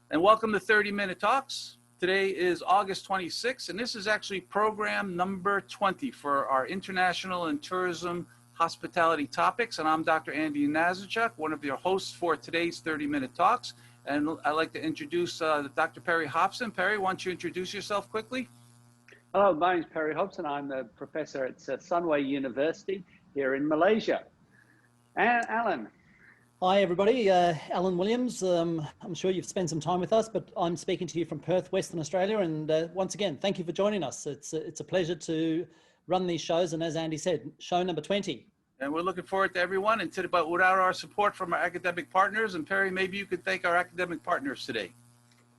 And welcome to 30-Minute Talks. Today is August 26th, and this is actually program number 20 for our international and tourism hospitality topics. And I'm Dr. Andy Nazarechuk, one of your hosts for today's 30-Minute Talks. And I'd like to introduce Dr. Perry Hobson. Perry, why don't you introduce yourself quickly? Hello, my name is Perry Hobson. I'm a professor at Sunway University here in Malaysia. And Alan. Hi everybody, Alan Williams. I'm sure you've spent some time with us, but I'm speaking to you from Perth, Western Australia. And once again, thank you for joining us. It's a pleasure to run these shows. And as Andy said, show number 20. And we're looking forward to everyone. But without our support from our academic partners, and Perry, maybe you could thank our academic partners today.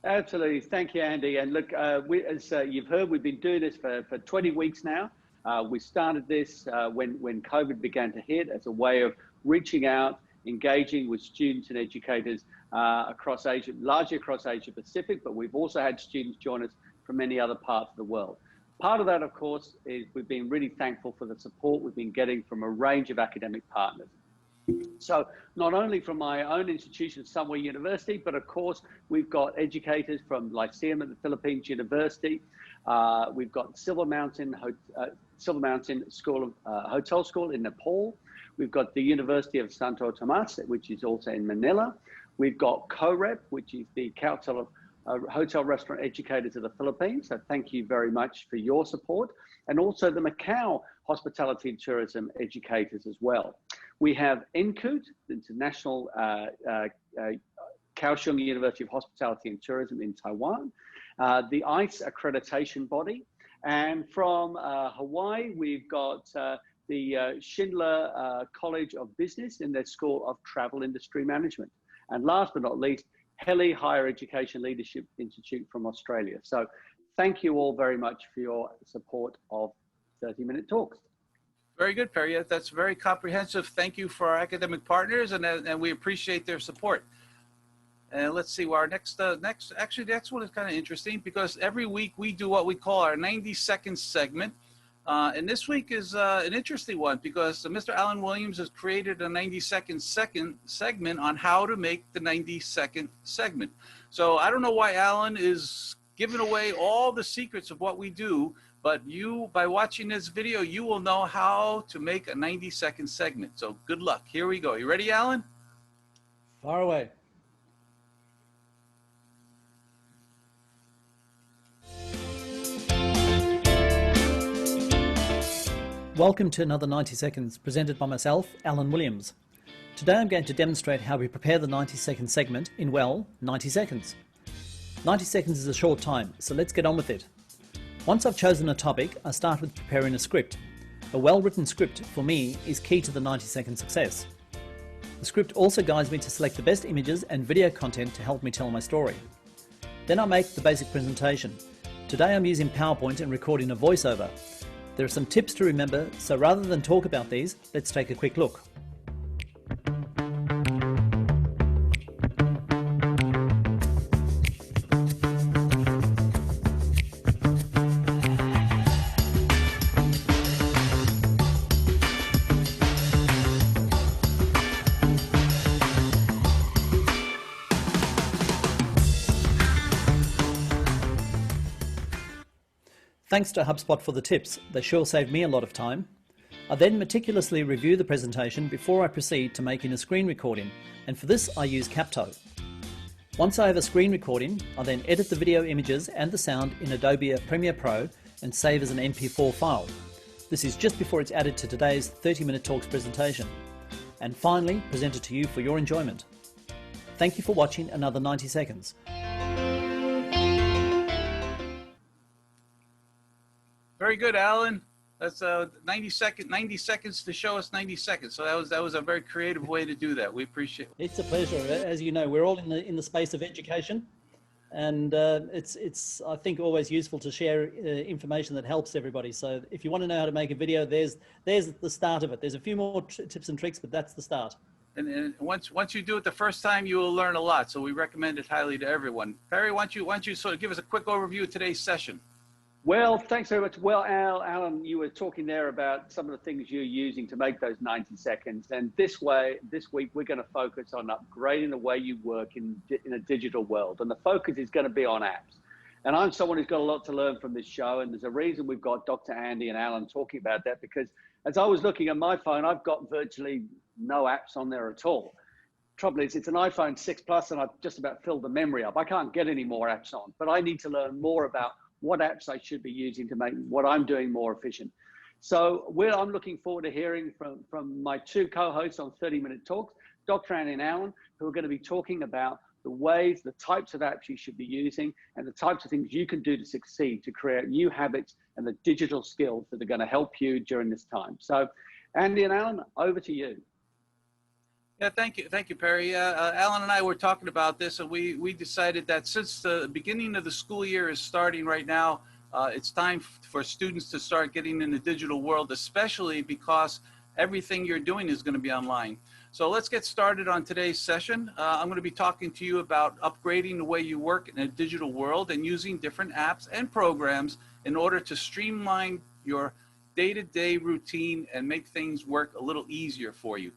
Absolutely. Thank you, Andy. And look, as you've heard, we've been doing this for 20 weeks now. We started this when COVID began to hit as a way of reaching out, engaging with students and educators across Asia, largely across Asia Pacific, but we've also had students join us from many other parts of the world. Part of that, of course, is we've been really thankful for the support we've been getting from a range of academic partners. So not only from my own institution, Sunway University, but of course, we've got educators from Lyceum at the Philippines University. We've got Silver Mountain School of Hotel School in Nepal. We've got the University of Santo Tomas, which is also in Manila. We've got COREP, which is the Council of Hotel Restaurant Educators of the Philippines. So thank you very much for your support. And also the Macau Hospitality and Tourism Educators as well. We have NCUT, the International Kaohsiung University of Hospitality and Tourism in Taiwan, the ICE accreditation body. And from Hawaii, we've got the Schindler College of Business in their School of Travel Industry Management. And last but not least, Heli Higher Education Leadership Institute from Australia. So thank you all very much for your support of 30-Minute Talks. Very good, Perry. That's very comprehensive. Thank you for our academic partners, and we appreciate their support. And let's see, our next one is kind of interesting because every week we do what we call our 90-second segment. And this week is an interesting one because Mr. Alan Williams has created a 90-second segment on how to make the 90-second segment. So I don't know why Alan is giving away all the secrets of what we do, but you, by watching this video, you will know how to make a 90-second segment. So good luck. Here we go. You ready, Alan? Far away. Welcome to another 90 seconds presented by myself, Alan Williams. Today I'm going to demonstrate how we prepare the 90-second segment in, well, 90 seconds. 90 seconds is a short time, so let's get on with it. Once I've chosen a topic, I start with preparing a script. A well-written script, for me, is key to the 90-second success. The script also guides me to select the best images and video content to help me tell my story. Then I make the basic presentation. Today I'm using PowerPoint and recording a voiceover. There are some tips to remember, so rather than talk about these, let's take a quick look. Thanks to HubSpot for the tips, they sure saved me a lot of time. I then meticulously review the presentation before I proceed to making a screen recording, and for this I use Capto. Once I have a screen recording, I then edit the video images and the sound in Adobe Premiere Pro and save as an MP4 file. This is just before it's added to today's 30-Minute Talks presentation, and finally presented to you for your enjoyment. Thank you for watching another 90 seconds. Very good, Alan. That's 90 seconds to show us 90 seconds. So that was a very creative way to do that. We appreciate it. It's a pleasure. As you know, we're all in the space of education, and it's I think always useful to share information that helps everybody. So if you want to know how to make a video, there's the start of it. There's a few more tips and tricks, but that's the start. And once you do it the first time, you will learn a lot. So we recommend it highly to everyone. Perry, why don't you sort of give us a quick overview of today's session? Well, thanks very much. Well, Alan, you were talking there about some of the things you're using to make those 90 seconds. And this week, we're going to focus on upgrading the way you work in a digital world. And the focus is going to be on apps. And I'm someone who's got a lot to learn from this show. And there's a reason we've got Dr. Andy and Alan talking about that, because as I was looking at my phone, I've got virtually no apps on there at all. Trouble is, it's an iPhone 6 Plus, and I've just about filled the memory up. I can't get any more apps on, but I need to learn more about what apps I should be using to make what I'm doing more efficient. So I'm looking forward to hearing from my two co-hosts on 30-Minute Talks, Dr. Andy and Alan, who are going to be talking about the ways, the types of apps you should be using, and the types of things you can do to succeed, to create new habits and the digital skills that are going to help you during this time. So, Andy and Alan, over to you. Yeah, thank you, Perry. Alan and I were talking about this, and we decided that since the beginning of the school year is starting right now, it's time for students to start getting in the digital world, especially because everything you're doing is going to be online. So let's get started on today's session. I'm going to be talking to you about upgrading the way you work in a digital world and using different apps and programs in order to streamline your day-to-day routine and make things work a little easier for you.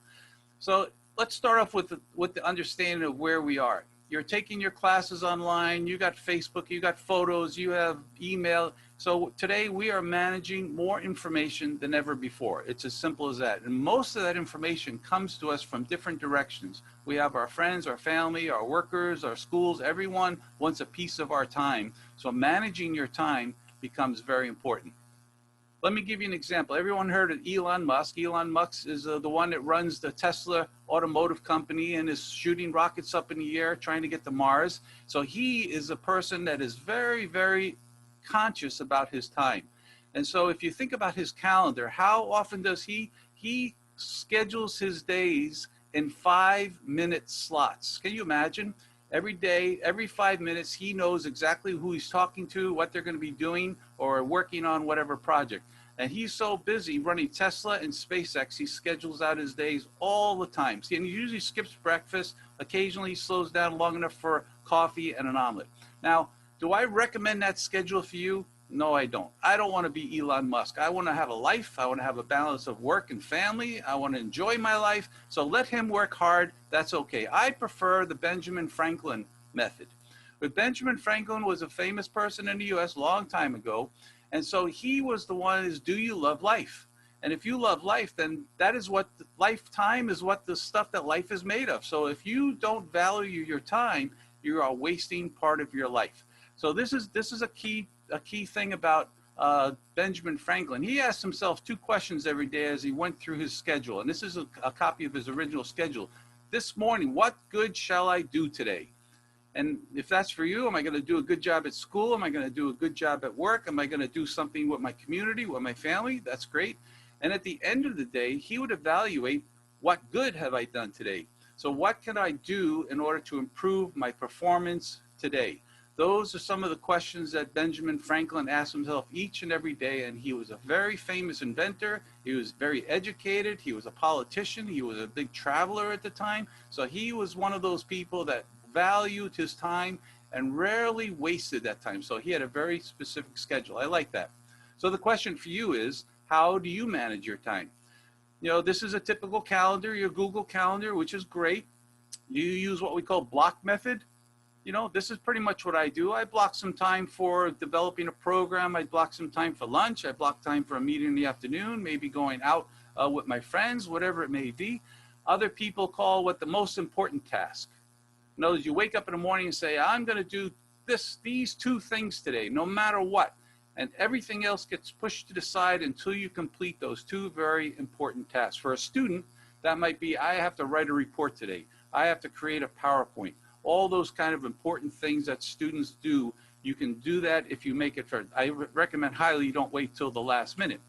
So let's start off with the understanding of where we are. You're taking your classes online, you got Facebook, you got photos, you have email. So today we are managing more information than ever before. It's as simple as that. And most of that information comes to us from different directions. We have our friends, our family, our workers, our schools, everyone wants a piece of our time. So managing your time becomes very important. Let me give you an example. Everyone heard of Elon Musk. Elon Musk is the one that runs the Tesla automotive company and is shooting rockets up in the air trying to get to Mars. So he is a person that is very, very conscious about his time. And so if you think about his calendar, how often does he schedules his days in 5-minute slots? Can you imagine? Every day, every 5 minutes, he knows exactly who he's talking to, what they're going to be doing, or working on whatever project. And he's so busy running Tesla and SpaceX, he schedules out his days all the time. See, and he usually skips breakfast. Occasionally, he slows down long enough for coffee and an omelet. Now, do I recommend that schedule for you? No, I don't. I don't want to be Elon Musk. I want to have a life. I want to have a balance of work and family. I want to enjoy my life. So let him work hard. That's okay. I prefer the Benjamin Franklin method. But Benjamin Franklin was a famous person in the U.S. a long time ago. And so he was the one is, do you love life? And if you love life, then that is what lifetime is, what the stuff that life is made of. So if you don't value your time, you are wasting part of your life. So this is a key thing about Benjamin Franklin. He asked himself 2 questions every day as he went through his schedule. And this is a copy of his original schedule. This morning, what good shall I do today? And if that's for you, am I going to do a good job at school? Am I going to do a good job at work? Am I going to do something with my community, with my family? That's great. And at the end of the day, he would evaluate, what good have I done today? So what can I do in order to improve my performance today? Those are some of the questions that Benjamin Franklin asked himself each and every day, and he was a very famous inventor. He was very educated. He was a politician. He was a big traveler at the time. So he was one of those people that valued his time and rarely wasted that time. So he had a very specific schedule. I like that. So the question for you is, how do you manage your time? You know, this is a typical calendar, your Google Calendar, which is great. You use what we call block method. You know, this is pretty much what I do. I block some time for developing a program. I block some time for lunch. I block time for a meeting in the afternoon, maybe going out with my friends, whatever it may be. Other people call what the most important task. In other words, you wake up in the morning and say, I'm going to do these 2 things today, no matter what. And everything else gets pushed to the side until you complete those 2 very important tasks. For a student, that might be, I have to write a report today. I have to create a PowerPoint. All those kind of important things that students do, you can do that if you make it first. I recommend highly you don't wait till the last minute.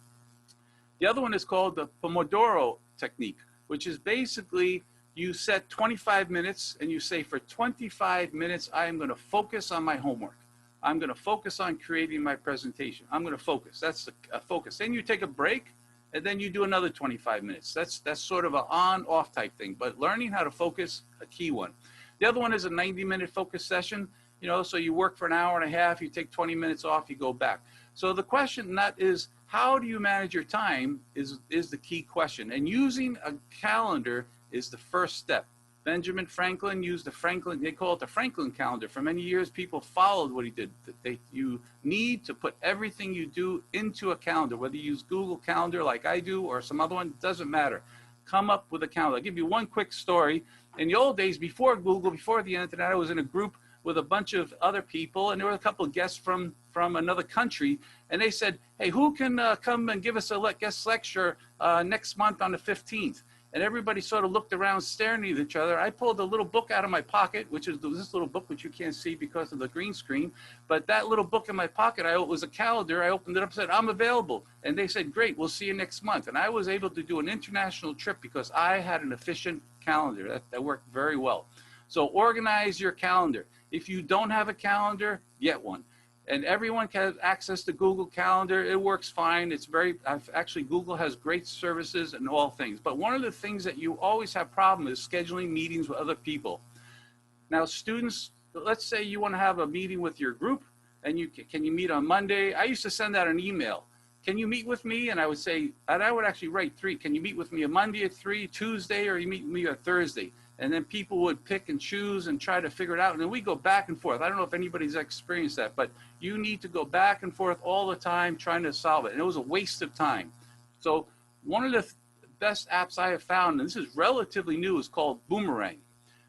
The other one is called the Pomodoro technique, which is basically you set 25 minutes and you say, for 25 minutes, I am going to focus on my homework. I'm going to focus on creating my presentation. I'm going to focus. That's a focus. Then you take a break and then you do another 25 minutes. That's sort of an on-off type thing, but learning how to focus, a key one. The other one is a 90-minute focus session. You know, so you work for an hour and a half, you take 20 minutes off, you go back. So the question that is, how do you manage your time is the key question. And using a calendar is the first step. Benjamin Franklin used they call it the Franklin calendar. For many years, people followed what he did. You need to put everything you do into a calendar, whether you use Google Calendar like I do or some other one, doesn't matter. Come up with a calendar. I'll give you one quick story. In the old days, before Google, before the internet, I was in a group with a bunch of other people, and there were a couple of guests from another country, and they said, hey, who can come and give us a guest lecture next month on the 15th? And everybody sort of looked around staring at each other. I pulled a little book out of my pocket, which is this little book, which you can't see because of the green screen. But that little book in my pocket, it was a calendar. I opened it up and said, I'm available. And they said, great, we'll see you next month. And I was able to do an international trip because I had an efficient calendar. That worked very well. So organize your calendar. If you don't have a calendar, get one. And everyone can have access to Google Calendar. It works fine. It's actually, Google has great services and all things. But one of the things that you always have problem is scheduling meetings with other people. Now, students, let's say you want to have a meeting with your group, and can you meet on Monday? I used to send out an email. Can you meet with me? And I would say, and I would actually write 3. Can you meet with me on Monday at 3, Tuesday, or you meet with me on Thursday? And then people would pick and choose and try to figure it out. And then we go back and forth. I don't know if anybody's experienced that, but you need to go back and forth all the time trying to solve it. And it was a waste of time. So one of the best apps I have found, and this is relatively new, is called Boomerang.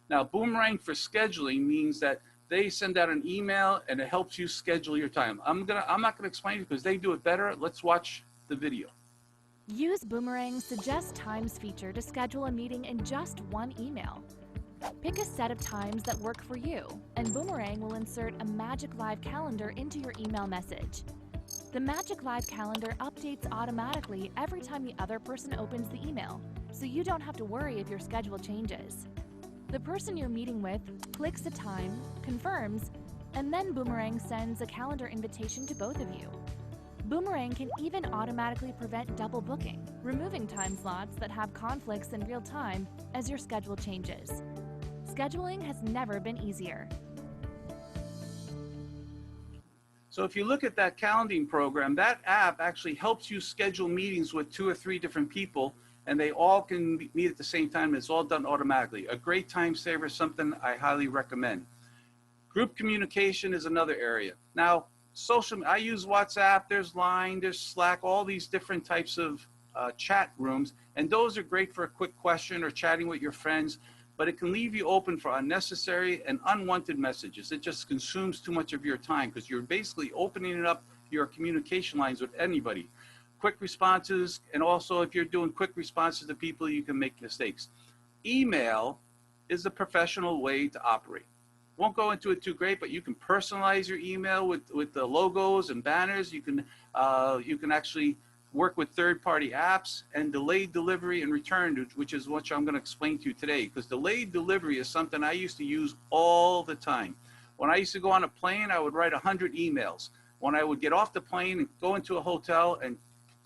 Now, Boomerang for scheduling means that they send out an email and it helps you schedule your time. I'm not gonna explain it because they do it better. Let's watch the video. Use Boomerang's Suggest Times feature to schedule a meeting in just one email. Pick a set of times that work for you, and Boomerang will insert a Magic Live calendar into your email message. The Magic Live calendar updates automatically every time the other person opens the email, so you don't have to worry if your schedule changes. The person you're meeting with clicks a time, confirms, and then Boomerang sends a calendar invitation to both of you. Boomerang can even automatically prevent double booking, removing time slots that have conflicts in real time as your schedule changes. Scheduling has never been easier. So if you look at that calendaring program, that app actually helps you schedule meetings with 2 or 3 different people, and they all can meet at the same time. It's all done automatically. A great time saver, something I highly recommend. Group communication is another area. Now, I use WhatsApp, there's Line, there's Slack, all these different types of chat rooms, and those are great for a quick question or chatting with your friends, but it can leave you open for unnecessary and unwanted messages. It just consumes too much of your time because you're basically opening up your communication lines with anybody. Quick responses, and also if you're doing quick responses to people, you can make mistakes. Email is the professional way to operate. Won't go into it too great, but you can personalize your email with the logos and banners. You can actually work with third-party apps, and delayed delivery and return, which is what I'm going to explain to you today, because delayed delivery is something I used to use all the time. When I used to go on a plane, I would write 100 emails. When I would get off the plane and go into a hotel and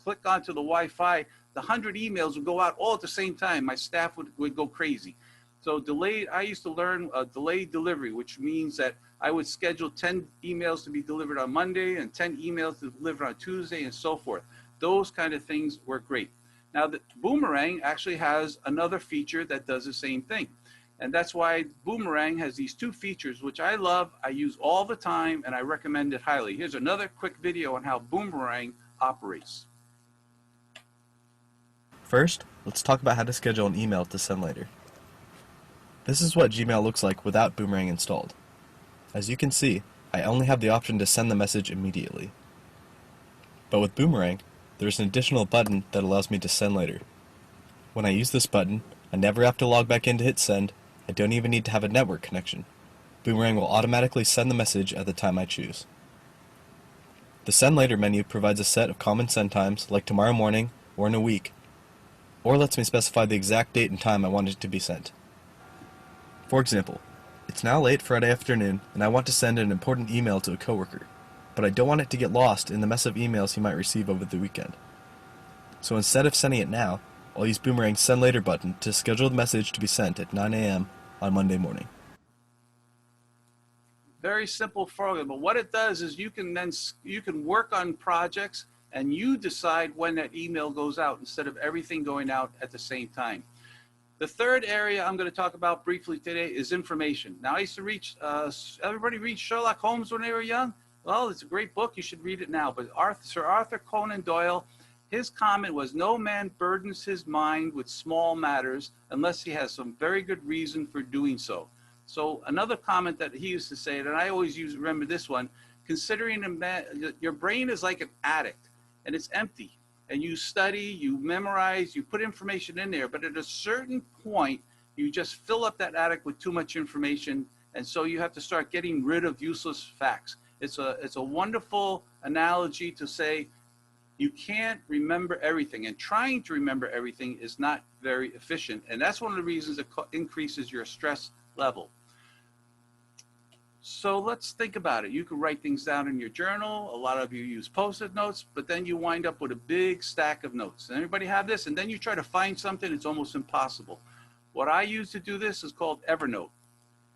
click onto the Wi-Fi, the 100 emails would go out all at the same time. My staff would go crazy. So I used to learn delayed delivery, which means that I would schedule 10 emails to be delivered on Monday and 10 emails to be delivered on Tuesday and so forth. Those kind of things were great. Now, the Boomerang actually has another feature that does the same thing. And that's why Boomerang has these 2 features, which I love, I use all the time, and I recommend it highly. Here's another quick video on how Boomerang operates. First, let's talk about how to schedule an email to send later. This is what Gmail looks like without Boomerang installed. As you can see, I only have the option to send the message immediately. But with Boomerang, there's an additional button that allows me to send later. When I use this button, I never have to log back in to hit send. I don't even need to have a network connection. Boomerang will automatically send the message at the time I choose. The Send Later menu provides a set of common send times, like tomorrow morning or in a week, or lets me specify the exact date and time I want it to be sent. For example, it's now late Friday afternoon and I want to send an important email to a coworker, but I don't want it to get lost in the mess of emails he might receive over the weekend. So instead of sending it now, I'll use Boomerang's Send Later button to schedule the message to be sent at 9 a.m. on Monday morning. Very simple program, but what it does is you can work on projects and you decide when that email goes out instead of everything going out at the same time. The third area I'm going to talk about briefly today is information. Now, I used to read, everybody read Sherlock Holmes when they were young? Well, it's a great book. You should read it now. But Sir Arthur Conan Doyle, his comment was, no man burdens his mind with small matters unless he has some very good reason for doing so. So another comment that he used to say, and I always remember this one, considering your brain is like an attic and it's empty. And you study, you memorize, you put information in there, but at a certain point, you just fill up that attic with too much information, and so you have to start getting rid of useless facts. It's a wonderful analogy to say you can't remember everything, and trying to remember everything is not very efficient, and that's one of the reasons it increases your stress level. So let's think about it. You can write things down in your journal. A lot of you use Post-it notes, but then you wind up with a big stack of notes. Everybody have this? And then you try to find something, it's almost impossible. What I use to do this is called Evernote.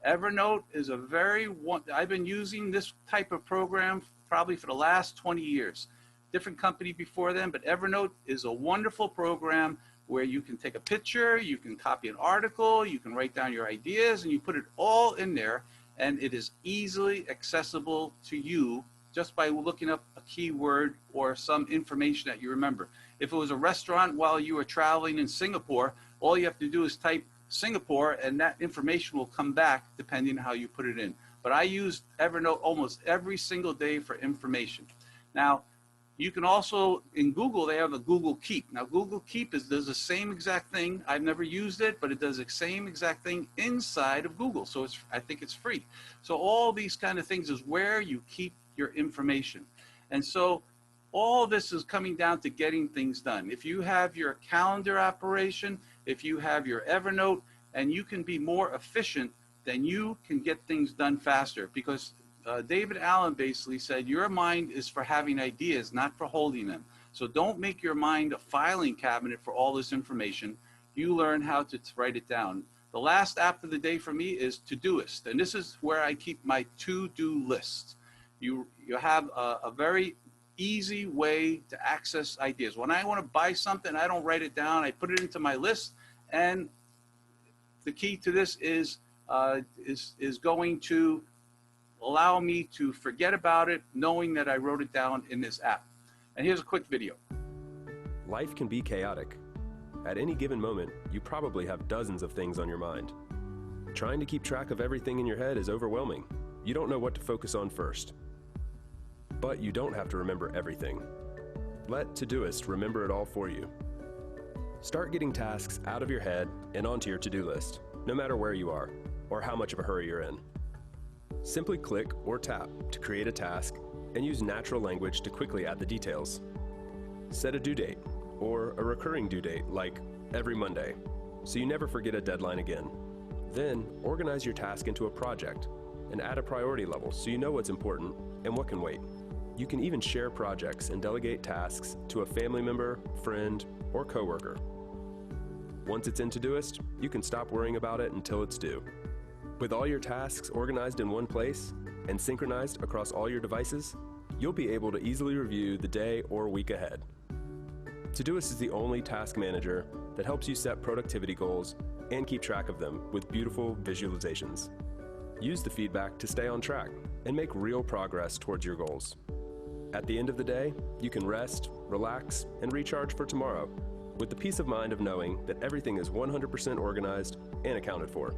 Evernote is I've been using this type of program probably for the last 20 years. Different company before then, but Evernote is a wonderful program where you can take a picture, you can copy an article, you can write down your ideas, and you put it all in there. And it is easily accessible to you just by looking up a keyword or some information that you remember. If it was a restaurant while you were traveling in Singapore, all you have to do is type Singapore and that information will come back depending on how you put it in. But I use Evernote almost every single day for information. Now, you can also, in Google, they have a Google Keep. Now, Google Keep does the same exact thing. I've never used it, but it does the same exact thing inside of Google. So I think it's free. So all these kind of things is where you keep your information. And so all this is coming down to getting things done. If you have your calendar operation, if you have your Evernote, and you can be more efficient, then you can get things done faster, because David Allen basically said, your mind is for having ideas, not for holding them. So don't make your mind a filing cabinet for all this information. You learn how to write it down. The last app of the day for me is Todoist, and this is where I keep my to-do list. You have a very easy way to access ideas. When I want to buy something, I don't write it down. I put it into my list, and the key to this is going to allow me to forget about it, knowing that I wrote it down in this app. And here's a quick video. Life can be chaotic. At any given moment, you probably have dozens of things on your mind. Trying to keep track of everything in your head is overwhelming. You don't know what to focus on first. But you don't have to remember everything. Let Todoist remember it all for you. Start getting tasks out of your head and onto your to-do list, no matter where you are or how much of a hurry you're in. Simply click or tap to create a task and use natural language to quickly add the details. Set a due date or a recurring due date like every Monday, so you never forget a deadline again. Then organize your task into a project and add a priority level so you know what's important and what can wait. You can even share projects and delegate tasks to a family member, friend, or coworker. Once it's in Todoist, you can stop worrying about it until it's due. With all your tasks organized in one place and synchronized across all your devices, you'll be able to easily review the day or week ahead. Todoist is the only task manager that helps you set productivity goals and keep track of them with beautiful visualizations. Use the feedback to stay on track and make real progress towards your goals. At the end of the day, you can rest, relax, and recharge for tomorrow with the peace of mind of knowing that everything is 100% organized and accounted for.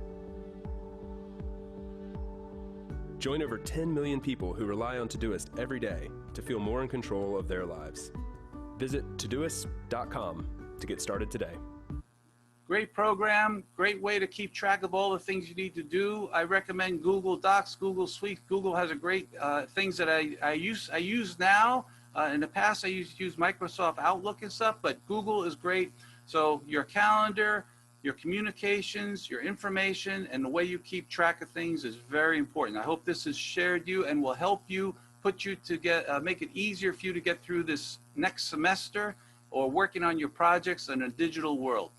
Join over 10 million people who rely on Todoist every day to feel more in control of their lives. Visit Todoist.com to get started today. Great program, great way to keep track of all the things you need to do. I recommend Google Docs, Google Suite. Google has a great things that I use now. In the past, I used to use Microsoft Outlook and stuff, but Google is great. So your calendar, your communications, your information, and the way you keep track of things is very important. I hope this has shared you and will help you, put you to make it easier for you to get through this next semester or working on your projects in a digital world.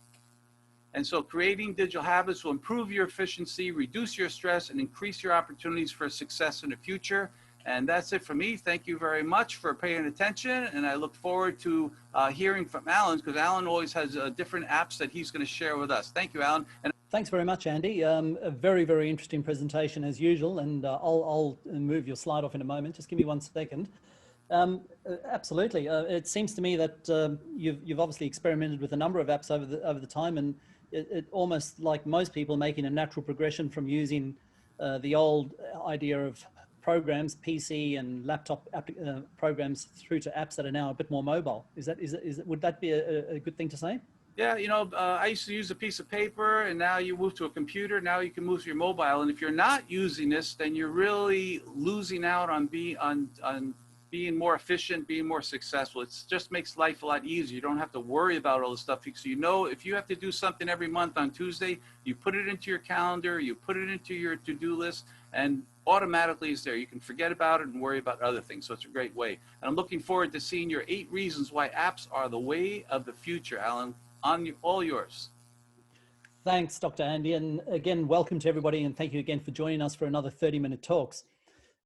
And so creating digital habits will improve your efficiency, reduce your stress, and increase your opportunities for success in the future. And that's it for me. Thank you very much for paying attention. And I look forward to hearing from Alan, because Alan always has different apps that he's going to share with us. Thank you, Alan. And thanks very much, Andy. A very, very interesting presentation as usual. And I'll move your slide off in a moment. Just give me 1 second. Absolutely. It seems to me that you've obviously experimented with a number of apps over the time, and it almost, like most people, making a natural progression from using the old idea of programs, PC and laptop programs, through to apps that are now a bit more mobile. Would that be a good thing to say? yeah, you know, I used to use a piece of paper, and now you move to a computer. Now you can move to your mobile. And if you're not using this, then you're really losing out on being more efficient, being more successful. It just makes life a lot easier. You don't have to worry about all this stuff. So you know, if you have to do something every month on Tuesday, you put it into your calendar, you put it into your to-do list, and automatically it's there. You can forget about it and worry about other things. So it's a great way. And I'm looking forward to seeing your 8 reasons why apps are the way of the future, Alan. All yours. Thanks, Dr. Andy. And again, welcome to everybody. And thank you again for joining us for another 30-minute talks.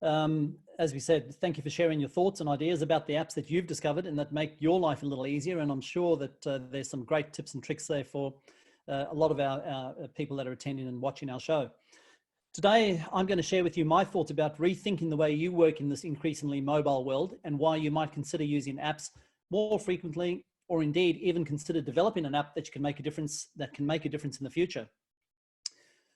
As we said, thank you for sharing your thoughts and ideas about the apps that you've discovered and that make your life a little easier. And I'm sure that there's some great tips and tricks there for a lot of our people that are attending and watching our show. Today, I'm going to share with you my thoughts about rethinking the way you work in this increasingly mobile world, and why you might consider using apps more frequently, or indeed even consider developing an app that can make a difference in the future.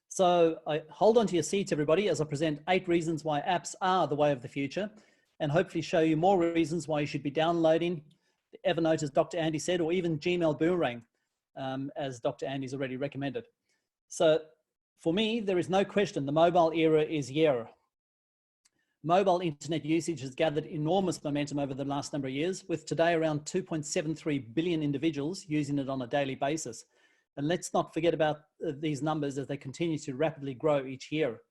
So hold on to your seats, everybody, as I present 8 reasons why apps are the way of the future, and hopefully show you more reasons why you should be downloading Evernote, as Dr. Andy said, or even Gmail Boomerang, as Dr. Andy's already recommended. So for me, there is no question the mobile era is here. Mobile internet usage has gathered enormous momentum over the last number of years, with today around 2.73 billion individuals using it on a daily basis. And let's not forget about these numbers as they continue to rapidly grow each year.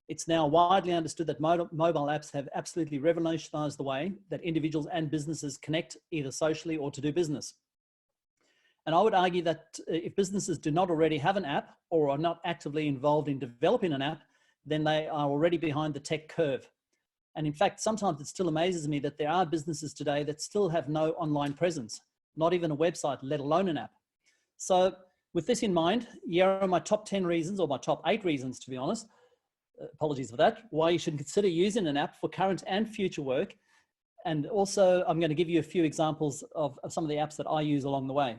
It's now widely understood that mobile apps have absolutely revolutionized the way that individuals and businesses connect, either socially or to do business. And I would argue that if businesses do not already have an app, or are not actively involved in developing an app, then they are already behind the tech curve. And in fact, sometimes it still amazes me that there are businesses today that still have no online presence, not even a website, let alone an app. So with this in mind, here are my top 10 reasons, or my top 8 reasons, to be honest, apologies for that, why you should consider using an app for current and future work. And also, I'm going to give you a few examples of some of the apps that I use along the way.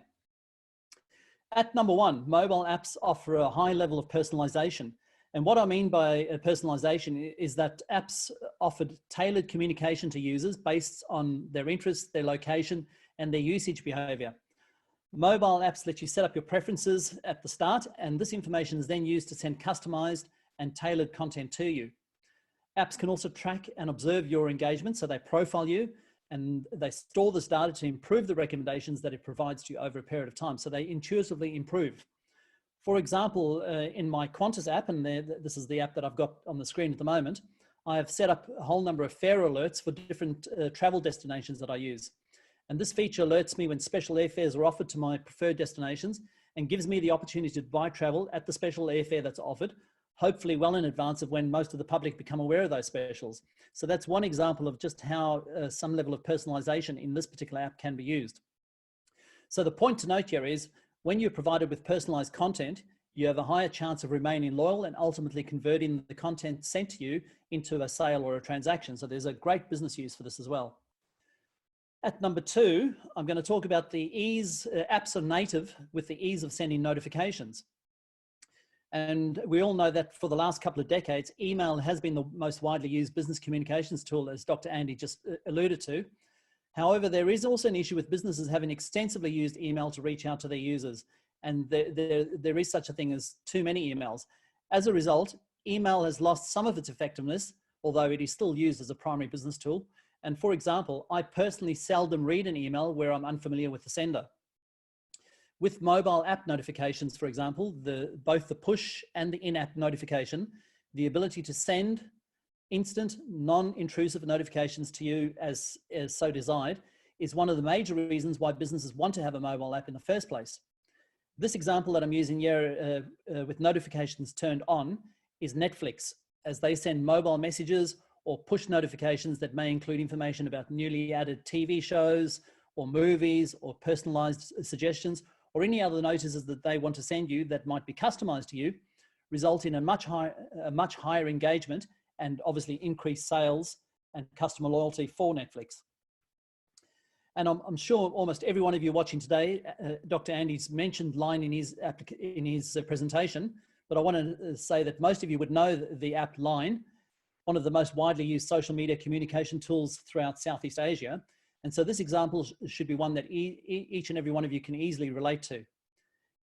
At number 1, mobile apps offer a high level of personalization. And what I mean by personalization is that apps offered tailored communication to users based on their interests, their location, and their usage behavior. Mobile apps let you set up your preferences at the start, and this information is then used to send customized and tailored content to you. Apps can also track and observe your engagement, so they profile you, and they store this data to improve the recommendations that it provides to you over a period of time. So they intuitively improve. For example, in my Qantas app, and this is the app that I've got on the screen at the moment, I have set up a whole number of fare alerts for different travel destinations that I use. And this feature alerts me when special airfares are offered to my preferred destinations, and gives me the opportunity to buy travel at the special airfare that's offered, hopefully well in advance of when most of the public become aware of those specials. So that's one example of just how some level of personalization in this particular app can be used. So the point to note here is, when you're provided with personalized content, you have a higher chance of remaining loyal and ultimately converting the content sent to you into a sale or a transaction. So there's a great business use for this as well. At number 2, I'm going to talk about the ease, apps are native with the ease of sending notifications. And we all know that for the last couple of decades, email has been the most widely used business communications tool, as Dr. Andy just alluded to. However, there is also an issue with businesses having extensively used email to reach out to their users. And there is such a thing as too many emails. As a result, email has lost some of its effectiveness, although it is still used as a primary business tool. And for example, I personally seldom read an email where I'm unfamiliar with the sender. With mobile app notifications, for example, both the push and the in-app notification, the ability to send instant, non-intrusive notifications to you as so desired is one of the major reasons why businesses want to have a mobile app in the first place. This example that I'm using here with notifications turned on is Netflix, as they send mobile messages or push notifications that may include information about newly added TV shows or movies or personalized suggestions or any other notices that they want to send you that might be customized to you, result in a much higher engagement and obviously increased sales and customer loyalty for Netflix. And I'm sure almost every one of you watching today, Dr. Andy's mentioned Line in his presentation, but I want to say that most of you would know the app Line, one of the most widely used social media communication tools throughout Southeast Asia. And so this example should be one that each and every one of you can easily relate to.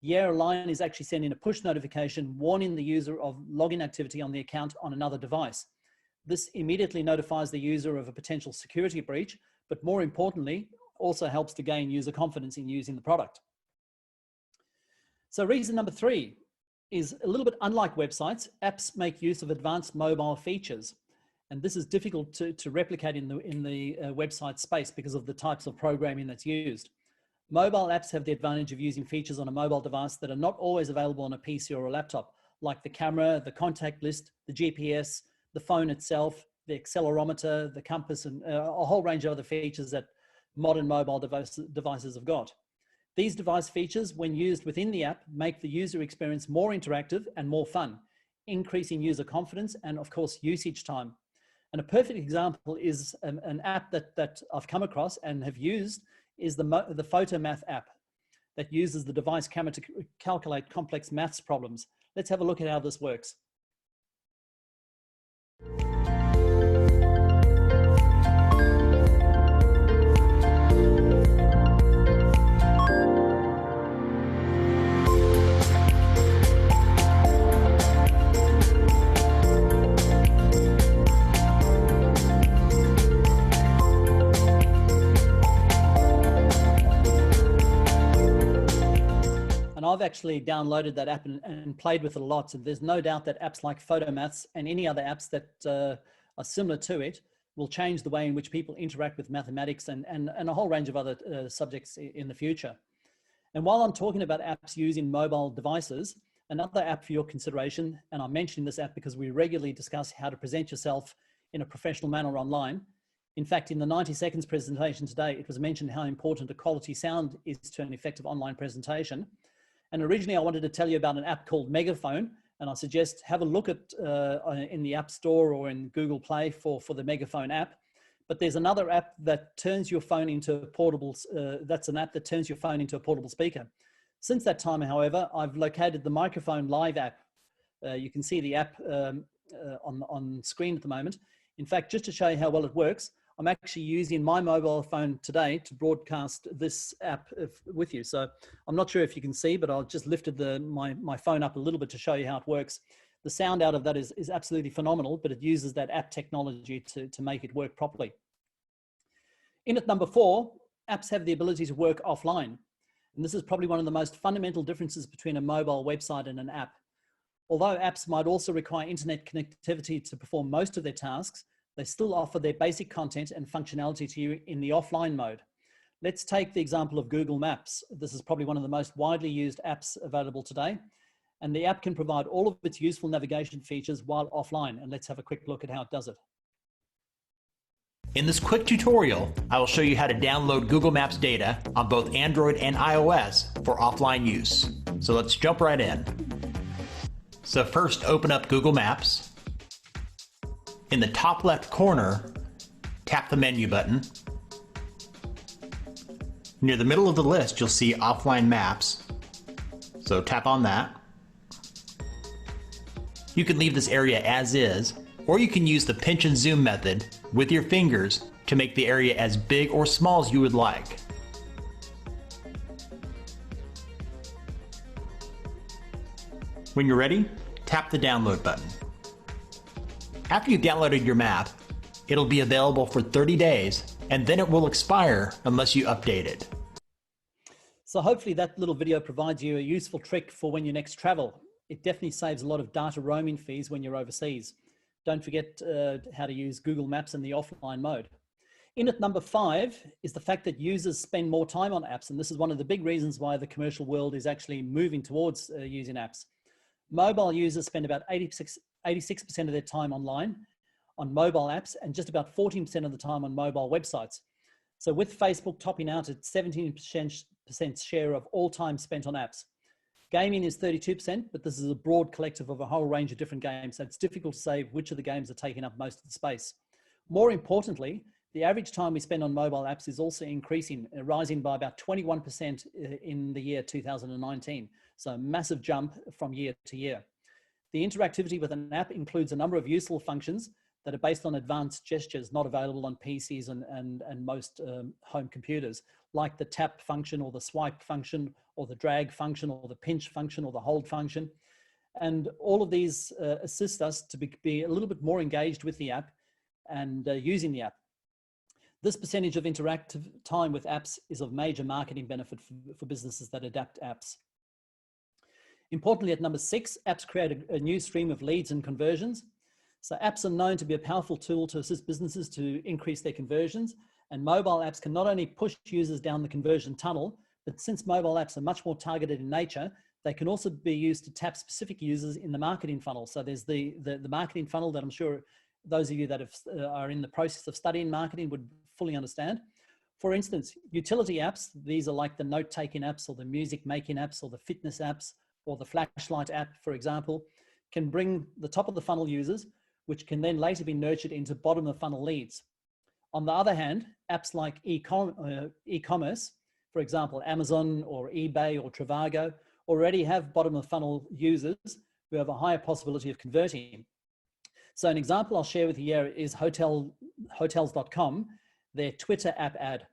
Yeah, Line is actually sending a push notification warning the user of login activity on the account on another device. This immediately notifies the user of a potential security breach, but more importantly, also helps to gain user confidence in using the product. So reason number 3 is a little bit unlike websites, apps make use of advanced mobile features. And this is difficult to replicate in the website space because of the types of programming that's used. Mobile apps have the advantage of using features on a mobile device that are not always available on a PC or a laptop, like the camera, the contact list, the GPS, the phone itself, the accelerometer, the compass, and a whole range of other features that modern mobile devices have got. These device features, when used within the app, make the user experience more interactive and more fun, increasing user confidence and, of course, usage time. And a perfect example is an app that I've come across and have used is the PhotoMath app that uses the device camera to calculate complex maths problems. Let's have a look at how this works. And I've actually downloaded that app and played with it a lot. And there's no doubt that apps like PhotoMaths and any other apps that are similar to it will change the way in which people interact with mathematics and a whole range of other subjects in the future. And while I'm talking about apps using mobile devices, another app for your consideration, and I'm mentioning this app because we regularly discuss how to present yourself in a professional manner online. In fact, in the 90 seconds presentation today, it was mentioned how important a quality sound is to an effective online presentation. And originally I wanted to tell you about an app called Megaphone, and I suggest have a look at in the App Store or in Google Play for the Megaphone app. But there's another app that turns your phone into a portable, that's an app that turns your phone into a portable speaker. Since that time, however, I've located the Microphone Live app. You can see the app on screen at the moment. In fact, just to show you how well it works, I'm actually using my mobile phone today to broadcast this app with you. So I'm not sure if you can see, but I've just lifted my phone up a little bit to show you how it works. The sound out of that is absolutely phenomenal, but it uses that app technology to make it work properly. In at number 4, apps have the ability to work offline. And this is probably one of the most fundamental differences between a mobile website and an app. Although apps might also require internet connectivity to perform most of their tasks, they still offer their basic content and functionality to you in the offline mode. Let's take the example of Google Maps. This is probably one of the most widely used apps available today. And the app can provide all of its useful navigation features while offline. And let's have a quick look at how it does it. In this quick tutorial, I will show you how to download Google Maps data on both Android and iOS for offline use. So let's jump right in. So first, open up Google Maps. In the top left corner, tap the menu button. Near the middle of the list, you'll see Offline Maps. So tap on that. You can leave this area as is, or you can use the pinch and zoom method with your fingers to make the area as big or small as you would like. When you're ready, tap the download button. After you've downloaded your map, it'll be available for 30 days, and then it will expire unless you update it. So hopefully that little video provides you a useful trick for when you next travel. It definitely saves a lot of data roaming fees when you're overseas. Don't forget how to use Google Maps in the offline mode. In at number 5 is the fact that users spend more time on apps, and this is one of the big reasons why the commercial world is actually moving towards using apps. Mobile users spend about 86% of their time online on mobile apps and just about 14% of the time on mobile websites. So with Facebook topping out at 17% share of all time spent on apps. Gaming is 32%, but this is a broad collective of a whole range of different games, so it's difficult to say which of the games are taking up most of the space. More importantly, the average time we spend on mobile apps is also increasing, rising by about 21% in the year 2019. So a massive jump from year to year. The interactivity with an app includes a number of useful functions that are based on advanced gestures not available on PCs and most home computers, like the tap function or the swipe function or the drag function or the pinch function or the hold function. And all of these assist us to be a little bit more engaged with the app and using the app. This percentage of interactive time with apps is of major marketing benefit for businesses that adapt apps. Importantly, at number 6, apps create a new stream of leads and conversions. So apps are known to be a powerful tool to assist businesses to increase their conversions, and mobile apps can not only push users down the conversion tunnel, but since mobile apps are much more targeted in nature, they can also be used to tap specific users in the marketing funnel. So there's the marketing funnel that I'm sure those of you that are in the process of studying marketing would fully understand. For instance, utility apps, these are like the note-taking apps or the music-making apps or the fitness apps or the flashlight app, for example, can bring the top of the funnel users, which can then later be nurtured into bottom of the funnel leads. On the other hand, apps like e-commerce, for example, Amazon or eBay or Trivago, already have bottom of the funnel users who have a higher possibility of converting. So an example I'll share with you here is hotels.com, their Twitter app ad.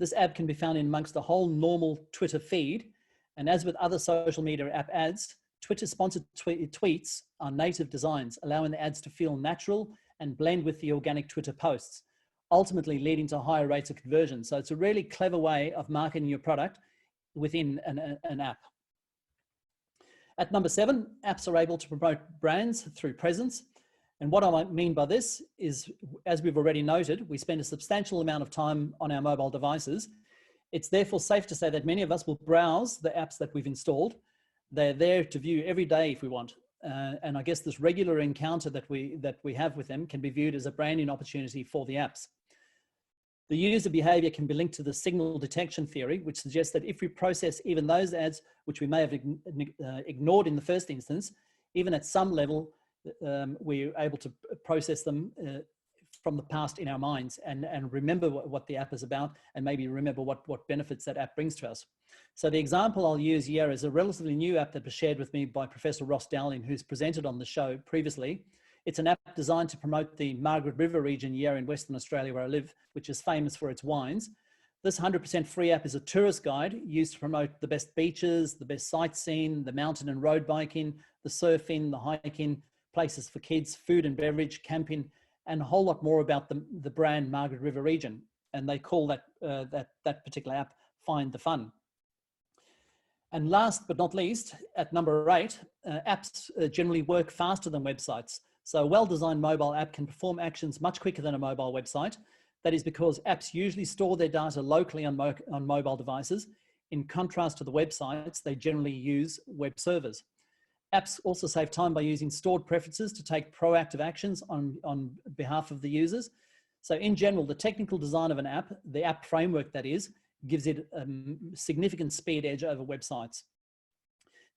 This ad can be found in amongst the whole normal Twitter feed. And as with other social media app ads, Twitter sponsored tweets are native designs, allowing the ads to feel natural and blend with the organic Twitter posts, ultimately leading to higher rates of conversion. So it's a really clever way of marketing your product within an app. At number 7, apps are able to promote brands through presence. And what I mean by this is, as we've already noted, we spend a substantial amount of time on our mobile devices. It's therefore safe to say that many of us will browse the apps that we've installed. They're there to view every day if we want. And I guess this regular encounter that we have with them can be viewed as a branding opportunity for the apps. The user behavior can be linked to the signal detection theory, which suggests that if we process even those ads which we may have ignored in the first instance, even at some level, we're able to process them from the past in our minds and remember what the app is about and maybe remember what benefits that app brings to us. So the example I'll use here is a relatively new app that was shared with me by Professor Ross Dowling, who's presented on the show previously. It's an app designed to promote the Margaret River region here in Western Australia where I live, which is famous for its wines. This 100% free app is a tourist guide used to promote the best beaches, the best sightseeing, the mountain and road biking, the surfing, the hiking, places for kids, food and beverage, camping, and a whole lot more about the brand Margaret River region. And they call that particular app Find the Fun. And last but not least, at number 8, apps generally work faster than websites. So a well-designed mobile app can perform actions much quicker than a mobile website. That is because apps usually store their data locally on mobile devices. In contrast to the websites, they generally use web servers. Apps also save time by using stored preferences to take proactive actions on behalf of the users. So in general, the technical design of an app, the app framework that is, gives it a significant speed edge over websites.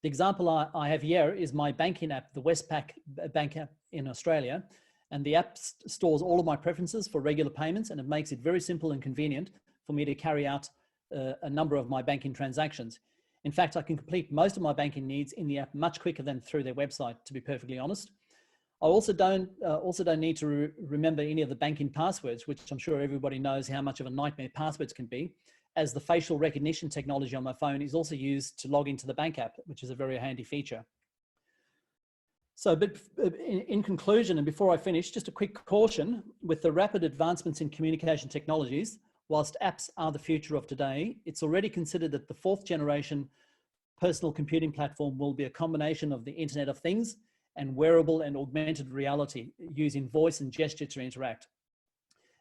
The example I have here is my banking app, the Westpac bank app in Australia. And the app stores all of my preferences for regular payments, and it makes it very simple and convenient for me to carry out a number of my banking transactions. In fact, I can complete most of my banking needs in the app much quicker than through their website, to be perfectly honest. I also don't need to remember any of the banking passwords, which I'm sure everybody knows how much of a nightmare passwords can be, as the facial recognition technology on my phone is also used to log into the bank app, which is a very handy feature. So but in conclusion, and before I finish, just a quick caution: with the rapid advancements in communication technologies, whilst apps are the future of today, it's already considered that the 4th generation personal computing platform will be a combination of the Internet of Things and wearable and augmented reality using voice and gesture to interact.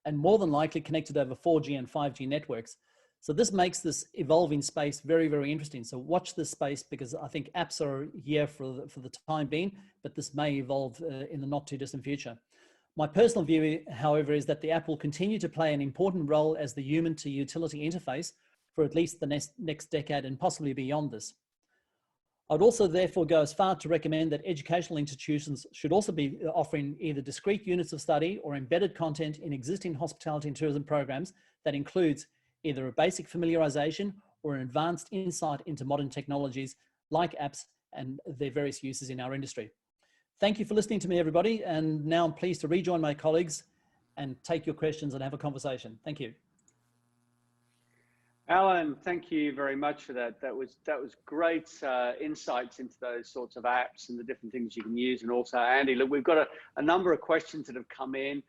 and more than likely connected over 4G and 5G networks. So this makes this evolving space very, very interesting. So watch this space, because I think apps are here for the time being, but this may evolve in the not too distant future. My personal view, however, is that the app will continue to play an important role as the human to utility interface for at least the next decade and possibly beyond this. I'd also therefore go as far to recommend that educational institutions should also be offering either discrete units of study or embedded content in existing hospitality and tourism programs that includes either a basic familiarization or an advanced insight into modern technologies like apps and their various uses in our industry. Thank you for listening to me, everybody. And now I'm pleased to rejoin my colleagues and take your questions and have a conversation. Thank you. Alan, thank you very much for that. That was great insights into those sorts of apps and the different things you can use. And also, Andy, look, we've got a number of questions that have come in.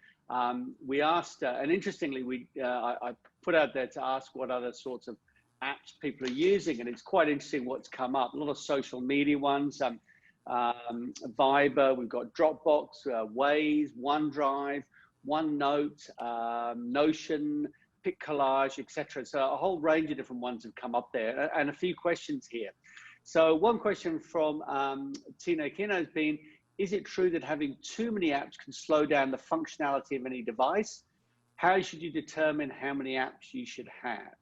We asked, and interestingly, I put out there to ask what other sorts of apps people are using, and it's quite interesting what's come up. A lot of social media ones, Viber, we've got Dropbox, Waze, OneDrive, OneNote, Notion, Pic Collage, etc. So a whole range of different ones have come up there, and a few questions here. So one question from Tina Kino has been, is it true that having too many apps can slow down the functionality of any device? How should you determine how many apps you should have?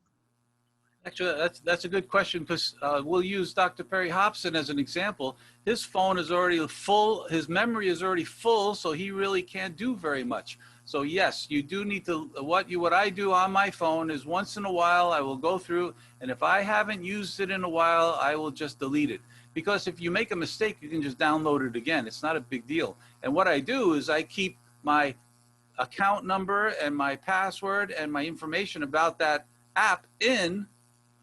Actually, that's a good question, because we'll use Dr. Perry Hobson as an example. His phone is already full, his memory is already full, so he really can't do very much. So yes, you do need to, what I do on my phone is once in a while I will go through, and if I haven't used it in a while, I will just delete it. Because if you make a mistake, you can just download it again. It's not a big deal. And what I do is I keep my account number and my password and my information about that app in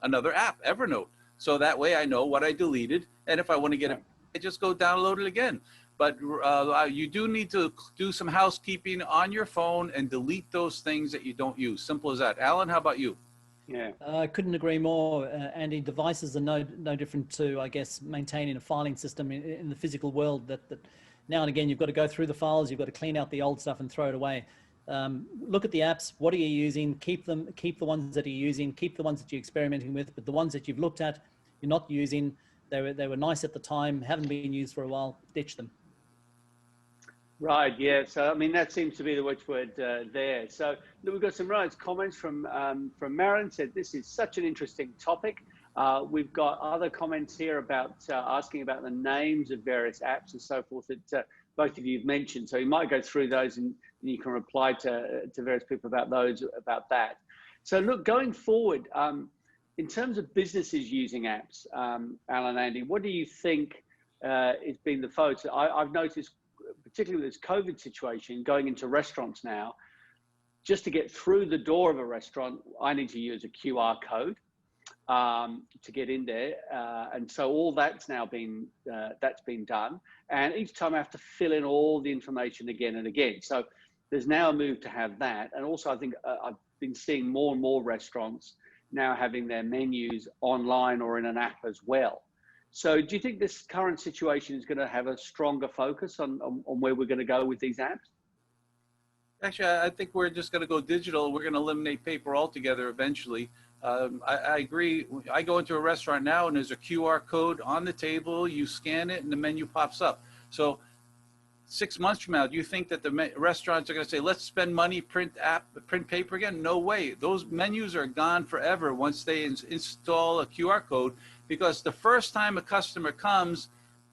another app, Evernote. So that way I know what I deleted, and if I want to get it, I just go download it again. But you do need to do some housekeeping on your phone and delete those things that you don't use. Simple as that. Alan, how about you? Yeah, I couldn't agree more, Andy. Devices are no different to, I guess, maintaining a filing system in the physical world. That now and again you've got to go through the files, you've got to clean out the old stuff and throw it away. Look at the apps. What are you using? Keep them. Keep the ones that you're using. Keep the ones that you're experimenting with. But the ones that you've looked at, you're not using. They were nice at the time, haven't been used for a while. Ditch them. Right, yeah. So, I mean, that seems to be the watchword there. So, look, we've got some nice comments from Marin, said this is such an interesting topic. We've got other comments here about asking about the names of various apps and so forth that both of you have mentioned. So you might go through those and you can reply to various people about that. So look, going forward, in terms of businesses using apps, Alan, Andy, what do you think has been the focus? I've noticed, particularly with this COVID situation, going into restaurants now, just to get through the door of a restaurant, I need to use a QR code to get in there. And so all that's now been done. And each time I have to fill in all the information again and again. So there's now a move to have that. And also I think I've been seeing more and more restaurants now having their menus online or in an app as well. So do you think this current situation is going to have a stronger focus on where we're going to go with these apps? Actually, I think we're just going to go digital. We're going to eliminate paper altogether eventually. I agree. I go into a restaurant now and there's a QR code on the table. You scan it and the menu pops up. So 6 months from now, do you think that the restaurants are going to say, let's spend money, print paper again? No way. Those menus are gone forever once they install a QR code, because the first time a customer comes,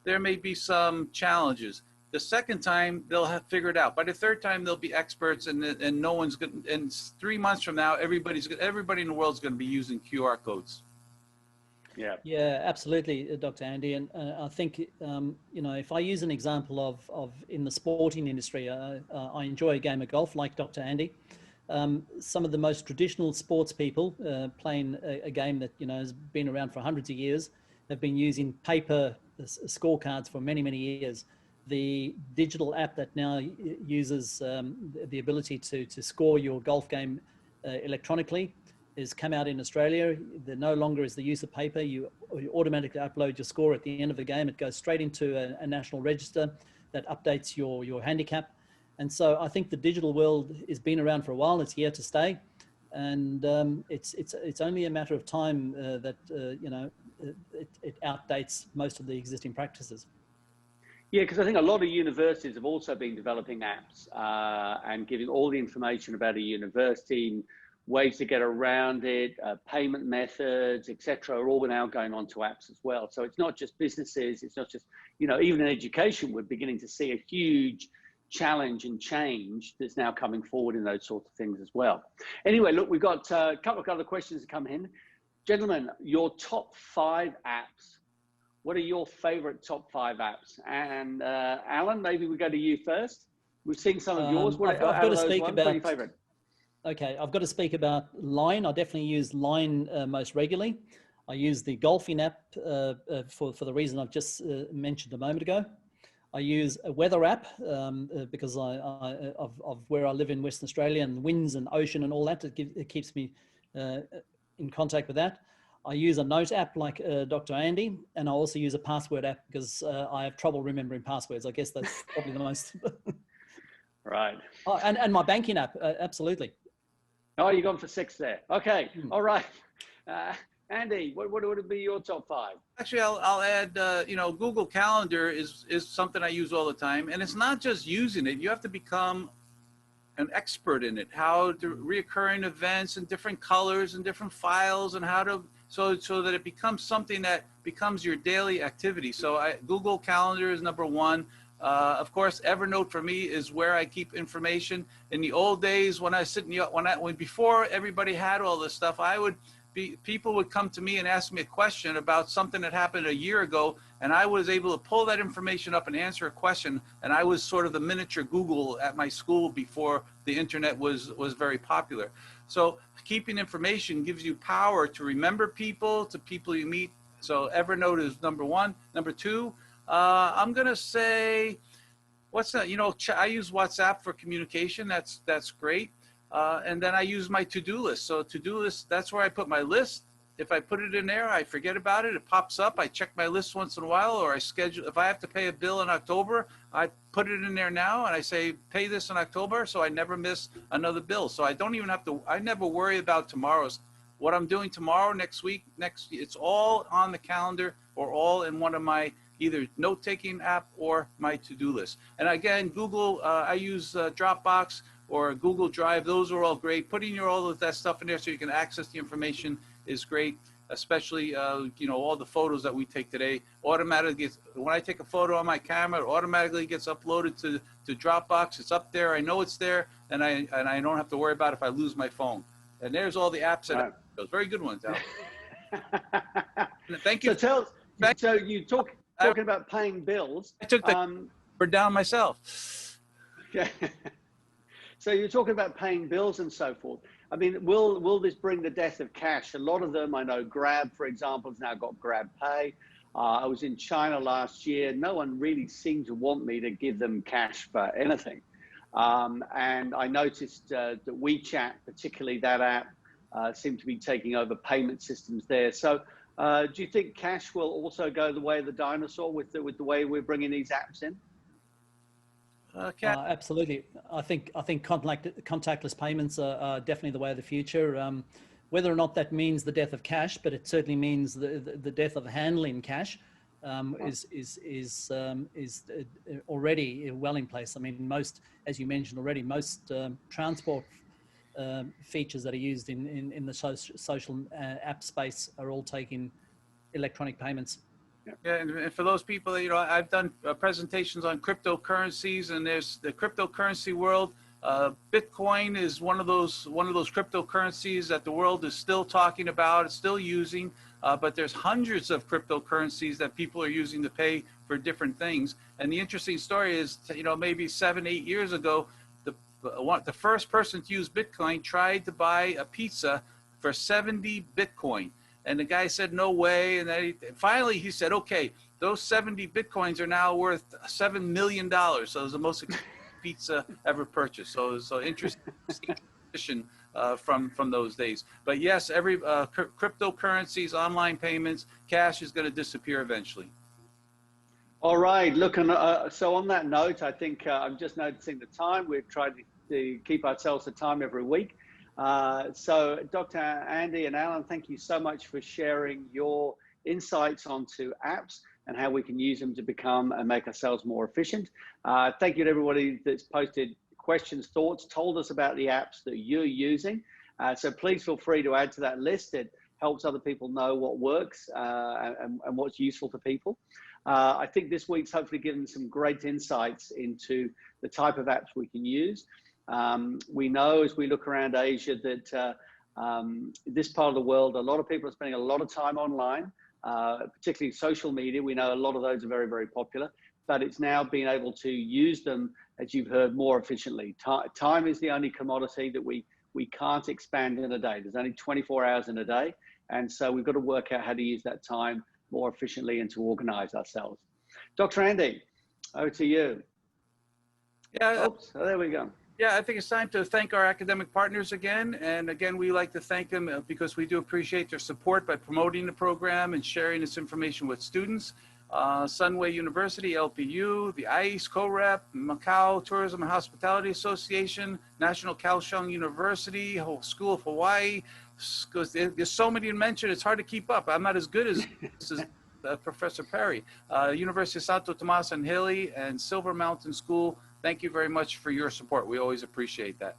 there may be some challenges. The second time, they'll have figured it out. By the third time, they'll be experts, and no one's going. And 3 months from now, everybody in the world is going to be using QR codes. Yeah, absolutely, Dr. Andy. And I think you know, if I use an example of in the sporting industry, I enjoy a game of golf, like Dr. Andy. Some of the most traditional sports people playing a game that, you know, has been around for hundreds of years have been using paper scorecards for many, many years. The digital app that now uses the ability to score your golf game electronically has come out in Australia. There no longer is the use of paper. You automatically upload your score at the end of the game. It goes straight into a national register that updates your handicap. And so I think the digital world has been around for a while. It's here to stay, and it's only a matter of time that it outdates most of the existing practices. Yeah, because I think a lot of universities have also been developing apps and giving all the information about a university, ways to get around it, payment methods, etc., are all now going on to apps as well. So it's not just businesses, it's not just, even in education, we're beginning to see a huge challenge and change that's now coming forward in those sorts of things as well. Anyway, look, we've got a couple of other questions to come in. Gentlemen, your top 5 apps. What are your favorite top 5 apps? And Alan, maybe we go to you first. We've seen some of yours. What I've got to speak what are your favorite? Okay, I've got to speak about Line. I definitely use Line most regularly. I use the golfing app for the reason I've just mentioned a moment ago. I use a weather app because of where I live in Western Australia and winds and ocean and all that. It keeps me in contact with that. I use a note app like Dr. Andy, and I also use a password app because I have trouble remembering passwords. I guess that's probably the most. Right. Oh, and my banking app, absolutely. Oh, you've gone for 6 there. Okay. All right. Andy, what would be your top 5? Actually, I'll add, Google Calendar is something I use all the time. And it's not just using it. You have to become an expert in it, how to reoccurring events and different colors and different files and how to, so that it becomes something that becomes your daily activity. So Google Calendar is number 1. Of course, Evernote for me is where I keep information. In the old days, when I sit in when before everybody had all this stuff, people would come to me and ask me a question about something that happened a year ago, and I was able to pull that information up and answer a question. And I was sort of the miniature Google at my school before the internet was very popular. So keeping information gives you power to remember people, to people you meet. So Evernote is number 1. Number 2, I'm gonna say, what's that? I use WhatsApp for communication. That's great. And then I use my to-do list. So to-do list, that's where I put my list. If I put it in there, I forget about it. It pops up. I check my list once in a while, or I schedule. If I have to pay a bill in October, I put it in there now, and I say pay this in October, so I never miss another bill. So I don't even have to. I never worry about tomorrow's. What I'm doing tomorrow, next week, it's all on the calendar or all in one of my either note-taking app or my to-do list. And again, Google, I use Dropbox or Google Drive. Those are all great. Putting all of that stuff in there so you can access the information is great, especially, all the photos that we take today. Automatically when I take a photo on my camera, it automatically gets uploaded to Dropbox. It's up there. I know it's there, and I don't have to worry about if I lose my phone. And there's all the apps that those very good ones out. Thank you. So you talking about paying bills. I took the number down myself. Yeah. So you're talking about paying bills and so forth. I mean, will this bring the death of cash? A lot of them, I know Grab, for example, has now got Grab Pay. I was in China last year. No one really seemed to want me to give them cash for anything. And I noticed that WeChat, particularly that app, seemed to be taking over payment systems there. So do you think cash will also go the way of the dinosaur with the way we're bringing these apps in? Absolutely. I think contactless payments are definitely the way of the future. Whether or not that means the death of cash, but it certainly means the death of handling cash is already well in place. I mean, as you mentioned already, most transport features that are used in the social app space are all taking electronic payments. Yeah, and for those people that, I've done presentations on cryptocurrencies, and there's the cryptocurrency world. Bitcoin is one of those cryptocurrencies that the world is still talking about, it's still using, but there's hundreds of cryptocurrencies that people are using to pay for different things. And the interesting story is, maybe 7-8 years ago, the first person to use Bitcoin tried to buy a pizza for 70 Bitcoin. And the guy said, no way. And then finally he said, okay, those 70 Bitcoins are now worth $7 million. So it was the most expensive pizza ever purchased. So interesting tradition from those days. But yes, every cryptocurrencies, online payments, cash is going to disappear eventually. All right. Look, so on that note, I think I'm just noticing the time. We've tried to keep ourselves a time every week. So Dr. Andy and Alan, thank you so much for sharing your insights onto apps and how we can use them to become and make ourselves more efficient. Thank you to everybody that's posted questions, thoughts, told us about the apps that you're using. So please feel free to add to that list. It helps other people know what works and what's useful to people. I think this week's hopefully given some great insights into the type of apps we can use. We know as we look around Asia that this part of the world, a lot of people are spending a lot of time online, particularly social media. We know a lot of those are very, very popular, but it's now being able to use them, as you've heard, more efficiently. Time is the only commodity that we can't expand in a day. There's only 24 hours in a day. And so we've got to work out how to use that time more efficiently and to organize ourselves. Dr. Andy, over to you. Yeah. Oops, oh, there we go. Yeah, I think it's time to thank our academic partners again. And again, we like to thank them because we do appreciate their support by promoting the program and sharing this information with students. Sunway University, LPU, the ICE, CoRep, Macau Tourism and Hospitality Association, National Kaohsiung University, School of Hawaii, because there's so many to mention, it's hard to keep up. I'm not as good as Professor Perry. University of Santo Tomas and Hilly and Silver Mountain School, thank you very much for your support. We always appreciate that.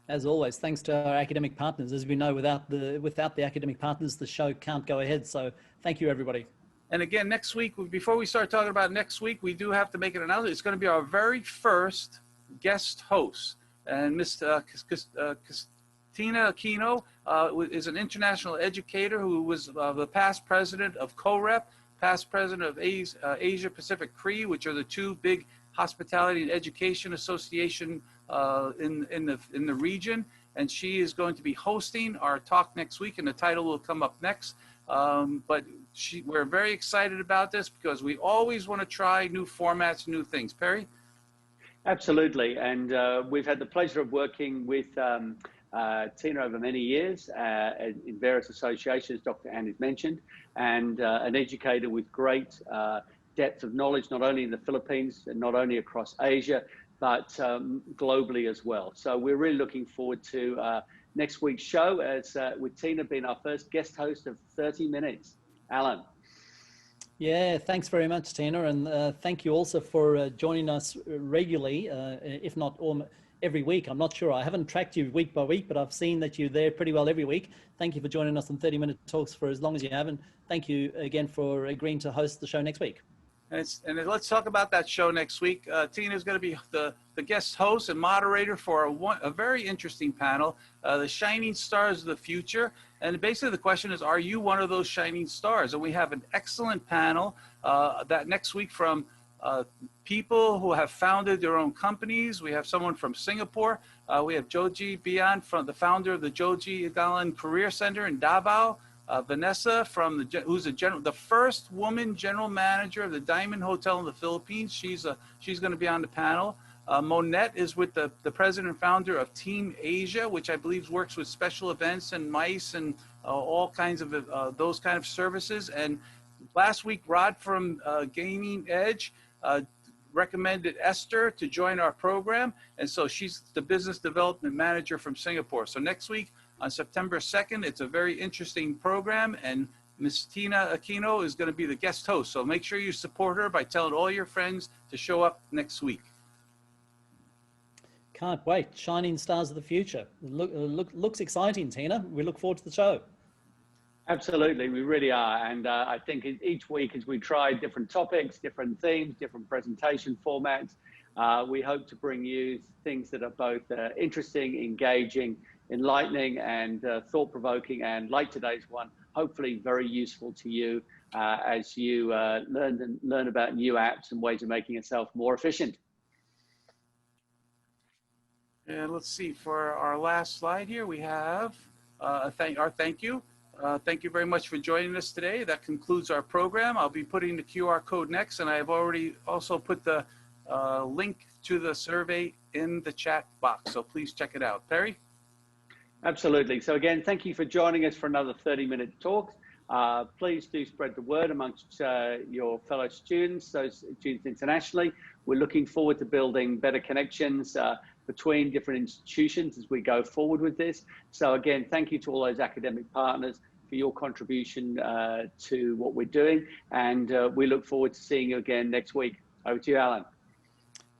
As always, thanks to our academic partners. As we know, without the academic partners, the show can't go ahead. So thank you, everybody. And again, next week, before we start talking about next week, we do have to make an announcement. It's going to be our very first guest host. And Ms. Christina Aquino is an international educator who was the past president of CoRep, past president of Asia Pacific CRE, which are the two big hospitality and education association in the region. And she is going to be hosting our talk next week, and the title will come up next. But we're very excited about this because we always want to try new formats, new things. Perry? Absolutely, and we've had the pleasure of working with Tina over many years in various associations, Dr. Andy's mentioned, and an educator with great depth of knowledge, not only in the Philippines and not only across Asia, but globally as well. So we're really looking forward to next week's show, as with Tina being our first guest host of 30 Minutes. Alan. Yeah, thanks very much, Tina, and thank you also for joining us regularly, if not every week. I'm not sure. I haven't tracked you week by week, but I've seen that you're there pretty well every week. Thank you for joining us on 30-minute talks for as long as you have, and thank you again for agreeing to host the show next week. And let's talk about that show next week. Tina is going to be the guest host and moderator for a very interesting panel, the Shining Stars of the Future. And basically the question is, are you one of those shining stars? And we have an excellent panel that next week from people who have founded their own companies. We have someone from Singapore. We have Joji Bian, from the founder of the Joji Galan Career Center in Davao. Vanessa, who's the first woman general manager of the Diamond Hotel in the Philippines. She's going to be on the panel. Monette is with the president and founder of Team Asia, which I believe works with special events and MICE and all kinds of those kind of services. And last week, Rod from Gaming Edge recommended Esther to join our program. And so she's the business development manager from Singapore. So next week, on September 2nd, it's a very interesting program, and Ms. Tina Aquino is going to be the guest host. So make sure you support her by telling all your friends to show up next week. Can't wait. Shining Stars of the Future. Looks exciting, Tina. We look forward to the show. Absolutely, we really are. And I think each week as we try different topics, different themes, different presentation formats, we hope to bring you things that are both interesting, engaging, enlightening, and thought-provoking, and like today's one, hopefully very useful to you as you learn about new apps and ways of making yourself more efficient. And let's see, for our last slide here, we have our thank you. Thank you very much for joining us today. That concludes our program. I'll be putting the QR code next, and I've already also put the link to the survey in the chat box, so please check it out. Perry? Absolutely. So again, thank you for joining us for another 30-minute talk. Please do spread the word amongst your fellow students, those students internationally. We're looking forward to building better connections between different institutions as we go forward with this. So again, thank you to all those academic partners for your contribution to what we're doing. And we look forward to seeing you again next week. Over to you, Alan.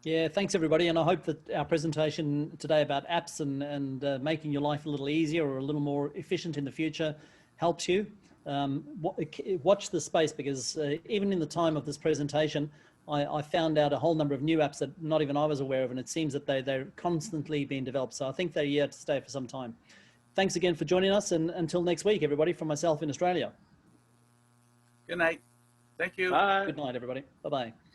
Yeah, thanks everybody. And I hope that our presentation today about apps and making your life a little easier or a little more efficient in the future helps you. Watch the space, because even in the time of this presentation, I found out a whole number of new apps that not even I was aware of, and it seems that they're constantly being developed. So I think they're here to stay for some time. Thanks again for joining us, and until next week, everybody, from myself in Australia. Good night. Thank you. Bye. Good night, everybody. Bye-bye.